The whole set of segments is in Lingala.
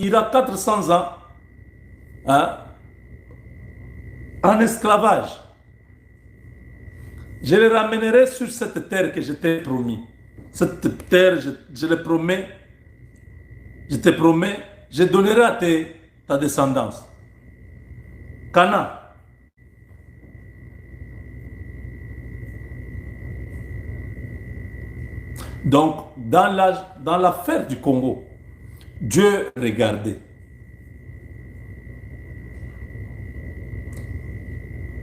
il a 400 ans hein, en esclavage. Je le ramènerai sur cette terre que je t'ai promis. Cette terre, je le promets, je te promets, je donnerai à ta descendance. Canaan. Donc, dans l'affaire du Congo, Dieu regardait.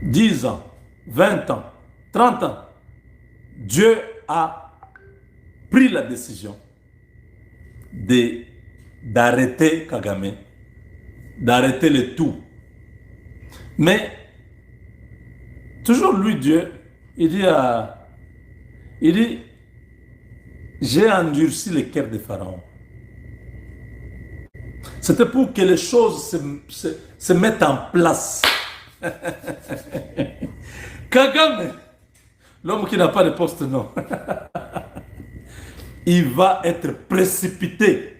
10 ans, 20 ans, 30 ans, Dieu a pris la décision d'arrêter Kagame, d'arrêter le tout. Mais, toujours lui, Dieu, il dit, j'ai endurci le cœur de Pharaon. C'était pour que les choses se mettent en place. Kagame, l'homme qui n'a pas de poste, non. Il va être précipité.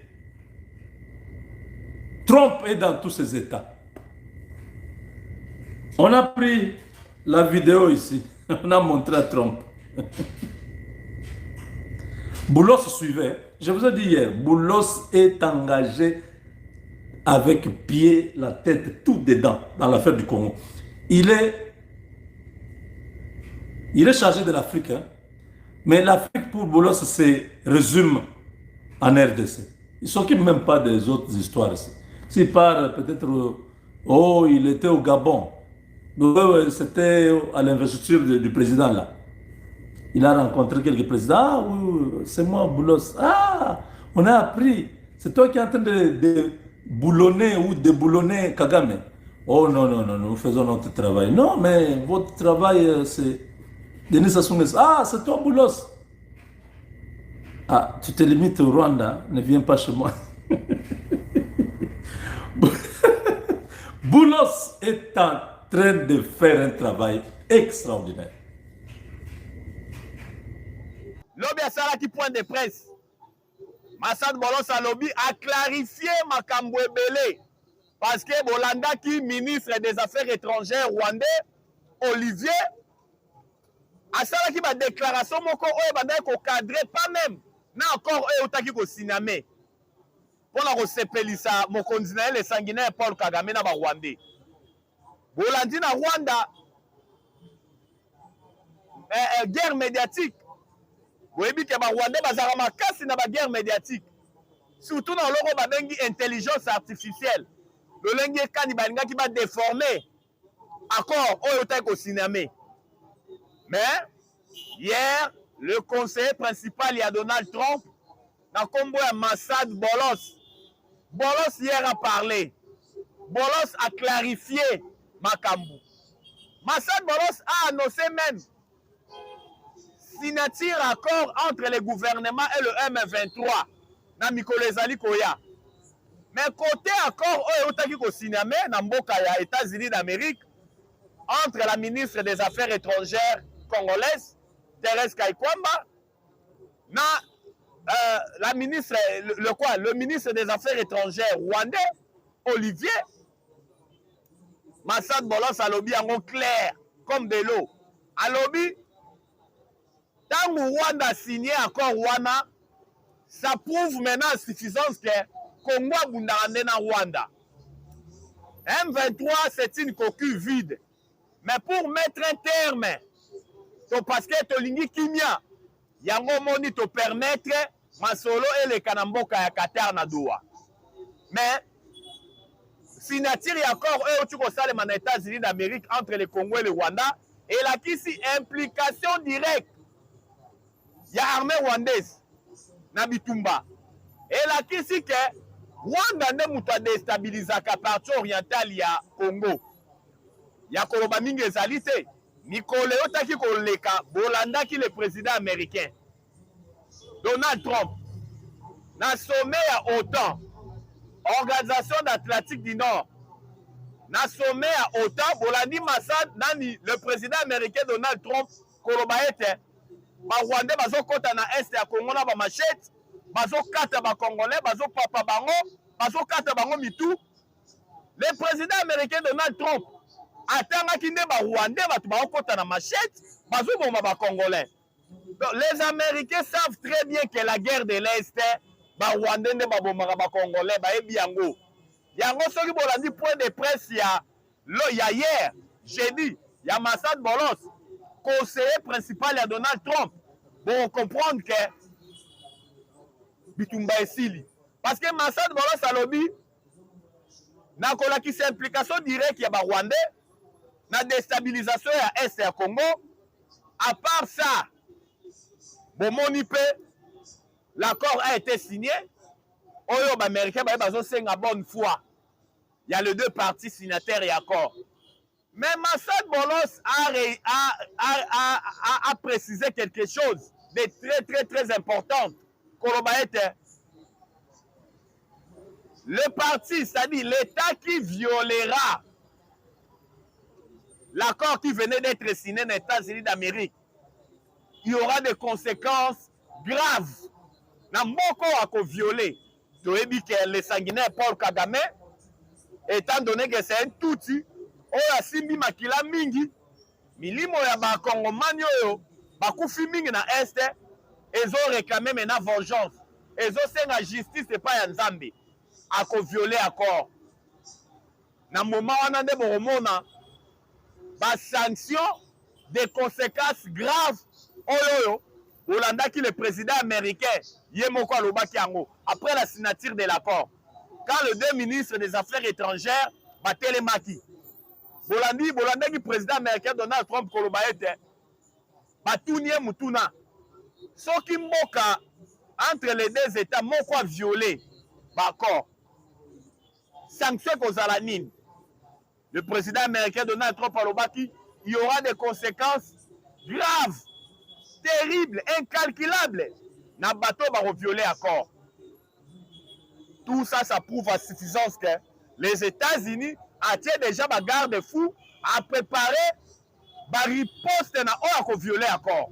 Trump est dans tous ses états. On a pris la vidéo ici. On a montré à Trump. Boulos suivait. Je vous ai dit hier, Boulos est engagé avec pied, la tête, tout dedans dans l'affaire du Congo. Il est chargé de l'Afrique. Hein? Mais l'Afrique pour Boulos se résume en RDC. Il ne s'occupe même pas des autres histoires ici. S'il part peut-être, oh, il était au Gabon. C'était à l'investiture du président là. Il a rencontré quelques présidents. Ah oui, c'est moi, Boulos. Ah, on a appris. C'est toi qui es en train de boulonner ou de boulonner Kagame. Oh non, non, non, nous faisons notre travail. Non, mais votre travail, c'est Denis Sassou Nguesso. Ah, c'est toi, Boulos. Ah, tu te limites au Rwanda, ne viens pas chez moi. Boulos est en train de faire un travail extraordinaire. Lobby a salaki point de presse. Massad Bolos a lobby a clarifié makambo ebele parce que Bolanda qui ministre des Affaires étrangères rwandais Olivier a salaki ba déclaration moko oyo bandai ko cadrer pas même na encore oyo otaki ko siname pona ko sepelisa mokonzi na ele sanguinaire Paul Kagame na ba Rwandais. Bolandi na Rwanda guerre médiatique. Vous voyez que les Rwandais ont makasi na ba guerre médiatique. Surtout dans le babengi intelligence artificielle. Le lengue kani balinga qui va déformer accord oyo tako sinamé. Mais hier, le conseiller principal il y a Donald Trump na kombo ya Massad Bolos. Bolos hier a parlé. Bolos a clarifié makambu. Massad Bolos a annoncé même signature accord entre le gouvernement et le M23 na mikolo ezali koya. Mais côté accord oyo otaki ko signame na mboka ya États-Unis d'Amérique entre la ministre des Affaires étrangères congolaise Thérèse Kaikwamba na la ministre le ministre des Affaires étrangères rwandais Olivier Massad Bolos alobi yango clair comme de l'eau. Alobi tant que Rwanda a signé accord Rwanda, ça prouve maintenant à suffisance que Congo a bundande na Rwanda. M23, c'est une coquille vide. Mais pour mettre un terme, parce que Tolingi Kimia, yango moni te permettre Masolo et les Kanamboka ya Qatar na Doha. Mais signature et accord eux tu consales les États-Unis d'Amérique entre le Congo et le Rwanda et là qui si implication directe. Il y a armée rwandaise na Bitumba. Et là qui si que Rwanda ne muta déstabiliser la partie orientale ya Congo. Ya koloba mingi ezali te. Mikole otaki koleka Bolanda qui le président américain. Donald Trump. Na sommet à OTAN. Organisation d'Atlantique du Nord. Na sommet à OTAN, Bolandi Massad nani le président américain Donald Trump koloba ete ba Rwandais bazo kota na est ya Congo na ba machette, bazo kata ba Congolais, bazo papa bango, bazokata bango mitu. Le président américain Donald Trump atangaki nde Rwandais bato baokota na machette bazoboma ba Congolais. Donc, les Américains savent très bien que la guerre de l'Est Rwandais nde babomaka ba Congolais bayebi yango. Yango soki bolandi point de presse ya hier jeudi ya Massad Bolos conseiller principal ya Donald Trump pour comprendre que bitumba esili parce que Massad Bolos alobi na kolakisa implication directe ya ba Rwandais na déstabilisation ya Est ya Congo. À part ça, bomoni pe l'accord a été signé. Oyo ba américain ba bazo senga bonne foi. Il y a les deux parties signataires et accord. Mais Massad Bolos a précisé quelque chose de très important. Le parti, c'est-à-dire l'État qui violera l'accord qui venait d'être signé dans les États-Unis d'Amérique, il y aura des conséquences graves. Na moko ako violé. Tu as dit que le sanguinaire Paul Kagame, étant donné que c'est un touti, oya simbi makila mingi, milimo ya ba Kongomani oyo, bakufi mingi na Est, ils ont réclamé maintenant vengeance. Ils ont senga justice et pas ya Nzambe. Ako violé accord. Na moment wana nde boromona ba sanction des conséquences graves oyo Olandaki le président américain Yemoko alobaki yango après la signature de l'accord. Quand les deux ministres des Affaires étrangères batelemaki. Bolandaki président américain Donald Trump koloba ete batunie mutuna. Soki mboka entre les deux États moko a violé l'accord. Sanction kozala nini. Le président américain Donald Trump alobaki il y aura des conséquences graves, terribles, incalculables. Na bateau va violer l'accord. Tout ça, ça prouve à suffisance que les États-Unis ont déjà des garde-fous à préparer la riposte à violer l'accord.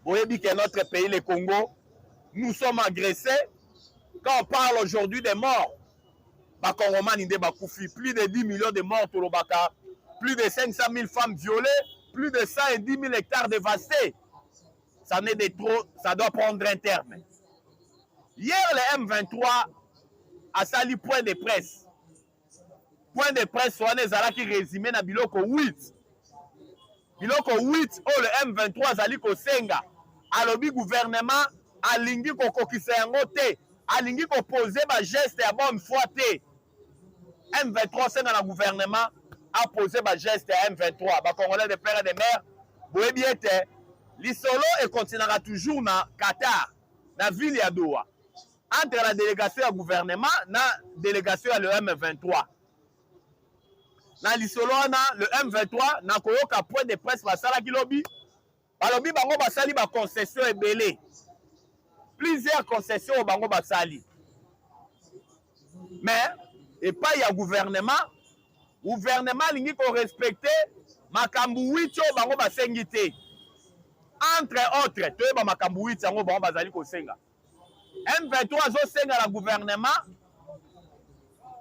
Vous voyez que notre pays, le Congo, nous sommes agressés. Quand on parle aujourd'hui des morts, plus de 10 millions de morts, plus de 500 000 femmes violées, plus de 110 000 hectares dévastés. Ça n'est de trop, ça doit prendre un terme. Hier, le M23 a sali point de presse. Point de presse, on est allé qui résumé na biloko 8. Biloko 8, oh le M23 zali ko senga. Alobi gouvernement alingi ko kokisa yango te. Alingi ko poser ba geste ya bonne foi te. M23 senga na gouvernement a posé ba geste à M23. Ba Congolais de père et de mère, boye bien te. L'Isolo et continuera toujours na Qatar, na ville ya Doha. Entre la délégation à gouvernement na délégation à le M23. Na l'Isolo na le M23 na koyoka point de presse basala ki lobi. Balobi bango basali ba concession ebele. Plusieurs concessions bango basali. Mais et pas ya gouvernement lingi ko respecter makambu wicho bango basengi te. Entre autres, tu es makambu wicho bango bango bazali ko senga. M23 zo senga la gouvernement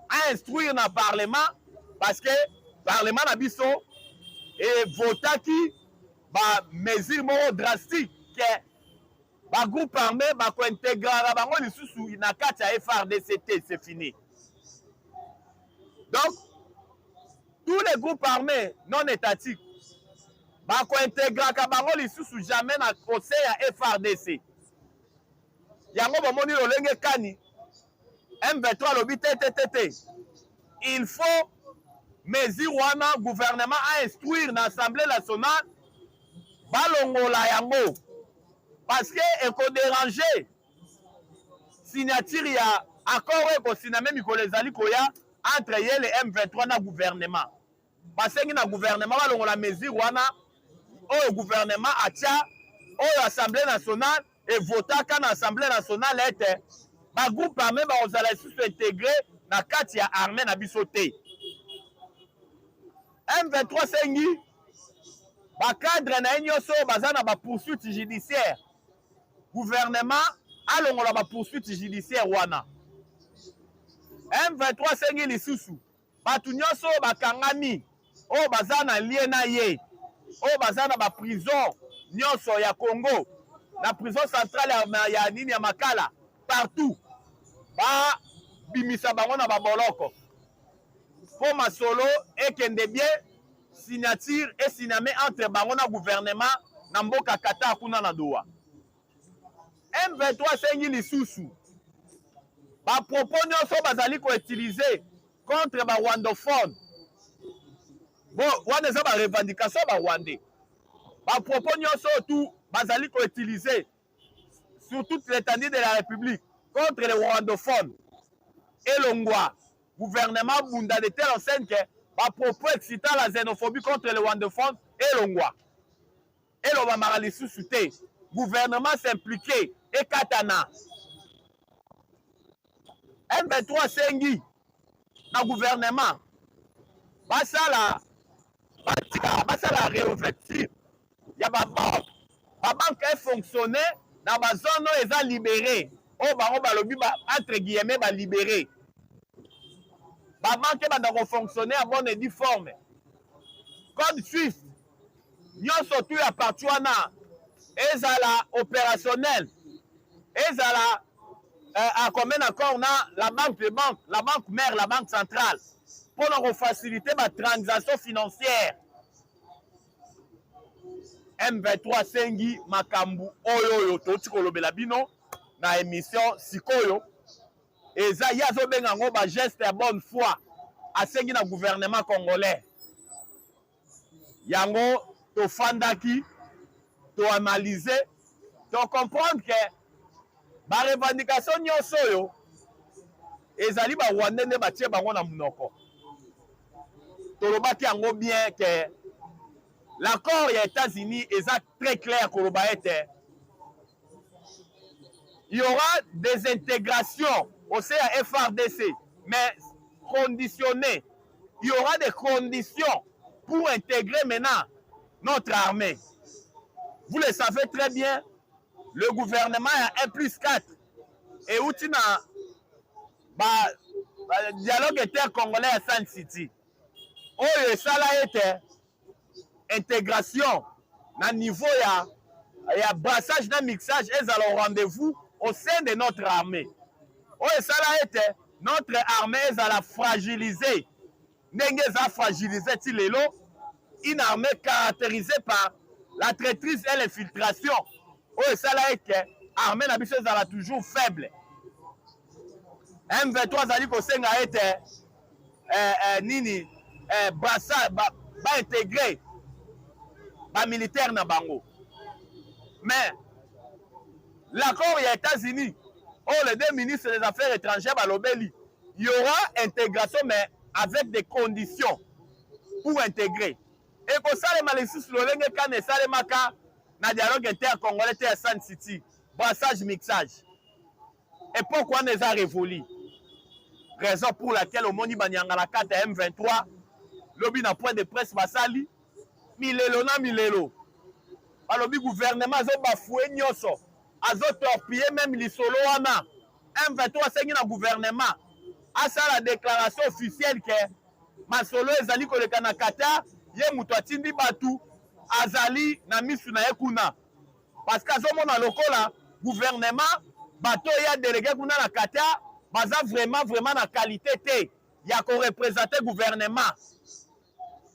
a instruire na parlement parce que parlement na biso et votaki ba mesure mo drastique que ba groupe armé ba ko intégrer bango lisusu na kati ya FRDC, c'est fini. Donc tous les groupes armés non étatiques ba ko intégrer ka bango lisusu jamais na conseil ya FRDC. Yango bomoni lolenge kani M23 lobi tete. Il faut mesure wana gouvernement a instruire na assemblée nationale balongola yango parce que eko déranger signature ya accord eko siname mikolo ezali koya entre ye le M23 na gouvernement basengi na gouvernement balongola mesure wana oyo gouvernement atia oyo assemblée nationale et votaka na assemblée nationale ete ba groupe armé ba ozala sous intégré na kati ya armée na biso te. M23 sengi ba cadre na nyonso bazana ba poursuite judiciaire. Gouvernement alongola ba poursuite judiciaire wana. M23 sengi lisusu batu nyonso bakangami oyo baza na lie na ye oyo baza na ba prison nyonso ya Congo na prison centrale ya nini ya Makala partout ba bimisa bango na baboloko po masolo ekende bien signature et signame entre bango na gouvernement na mboka Qatar kuna na Doha. M23 sengi lisusu ba propos nyonso bazali ko utiliser contre ba rwandophone. Bon, wana eza ba revendication ba rwandais. Ba propos nyonso tout bazali ko utiliser sur toute l'étendue de la République contre les rwandophones. Et l'ongwa gouvernement bunda de telle enseigne que ba propos excitant la xénophobie contre les rwandophones et l'ongwa. Et l'on va marali sous-souté. Gouvernement s'impliquer et katana. M23 sengi na gouvernement basala réouverture ya ba banque est fonctionné na ba zone eza libéré o bango balobi ba entre guillemets ba libéré ba banque banda ko fonctionner à bonne et due forme code swift nyonso tu ya parti wana ezala opérationnel ezala à combien d'accord na la banque mère, la banque centrale, pour faciliter ma transaction financière. M23 sengi makambu oyo toti kolobela bino na émission sikoyo eza yazo benga ngo ba geste ya bonne foi asengi na gouvernement congolais. Yango to fandaki to analyser to comprendre que ba revendication nyonso yo ezali ba rwandais nde batie bango na munoko tolobaki yango bien que l'accord ya États-Unis est très clair koloba ete il y aura des intégrations au sein de FRDC mais conditionnées. Il y aura des conditions pour intégrer maintenant notre armée. Vous le savez très bien. Le gouvernement a 1+4 et outina dialogue intercongolais à San City. Oyo esala ete intégration na niveau ya brassage na mixage ezala au rendez-vous au sein de notre armée. Oyo esala ete notre armée ezala fragilisée. Ndenge eza fragilisée ti lelo une armée caractérisée par la traîtrise et l'infiltration. Oh, ça là est que l'armée n'a pas toujours faible. M23 zali ko senga ete nini basa ba intégré ba militaire na bango. Mais l'accord des États-Unis, les deux ministres des Affaires étrangères balobeli, il y aura intégration mais avec des conditions pour intégrer. Et pour ça les malaisis lolenge kan esalemaka na dialogue intercongolais à San City, brassage, mixage. Et pourquoi on les a révolus? Raison pour laquelle au Moni Banyangala 4 M23, lobby na point de presse basali, milelo na milelo. Alors le gouvernement a bafoué nyoso, a torpillé même l'isolo wana. M23 c'est un gouvernement. A ça la déclaration officielle que Masolo ezali koleka na Qatar, ye mutu atindi batu. Azali na misu na ekuna parce que azomona lokola gouvernement bato ya délégué kuna na Qatar baza vraiment na qualité te ya ko représenter gouvernement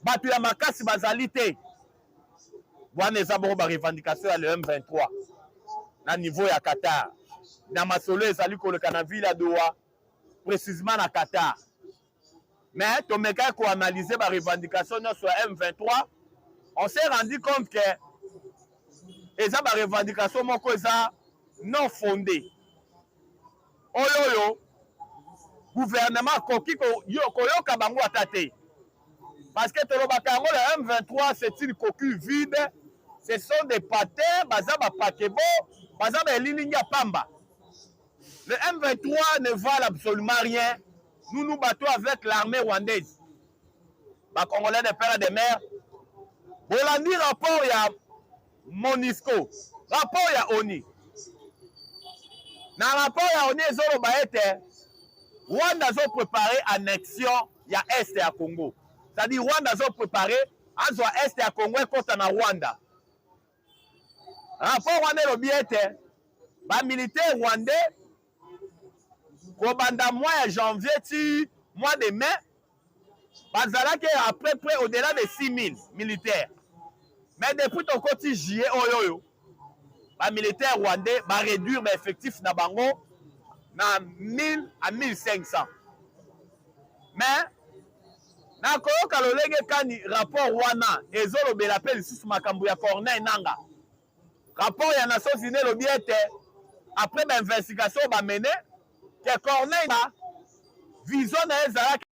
bato ya makasi bazali te wana eza bongo ba revendication ya le M23 na niveau ya Qatar na masolo ezali koleka na ville ya Doha précisément na Qatar mais tomeka ko analyser ba revendication sur M23. On s'est rendu compte que les revendications non fondées. Oyoyo, gouvernement koyoka bango atate. Parce que le M23 c'est une coquille vide. Ce sont des patins, bazaba pakebo, bazaba lilinga pamba. Le M23 ne valent absolument rien. Nous nous battons avec l'armée rwandaise. Les Congolais des pères et des mères. Bolandi rapport ya Monisco, rapport ya ONI. Na rapport ya ONI ezolo ba ete Rwanda a préparé annexion ya Est ya Congo. C'est-à-dire Rwanda a préparé azwa Est ya Congo et na Rwanda. Rapport Rwanda lobi ete ba militaire rwandais kobanda mois ya janvier ti mois de mai bazalaki à peu près au-delà de 6000 militaires. Mais depuis ton côté juillet oyoyo ba militaire rwandais ba réduire ba effectif na bango na 1000 à 1500. Mais na koyoka lolenge kani rapport wana ezolobela pe lisusu makambo ya Corneille Nanga. Rapport ya Nations Unies lobi ete après l'investigation ba mené que Corneille ba vision na ezalaki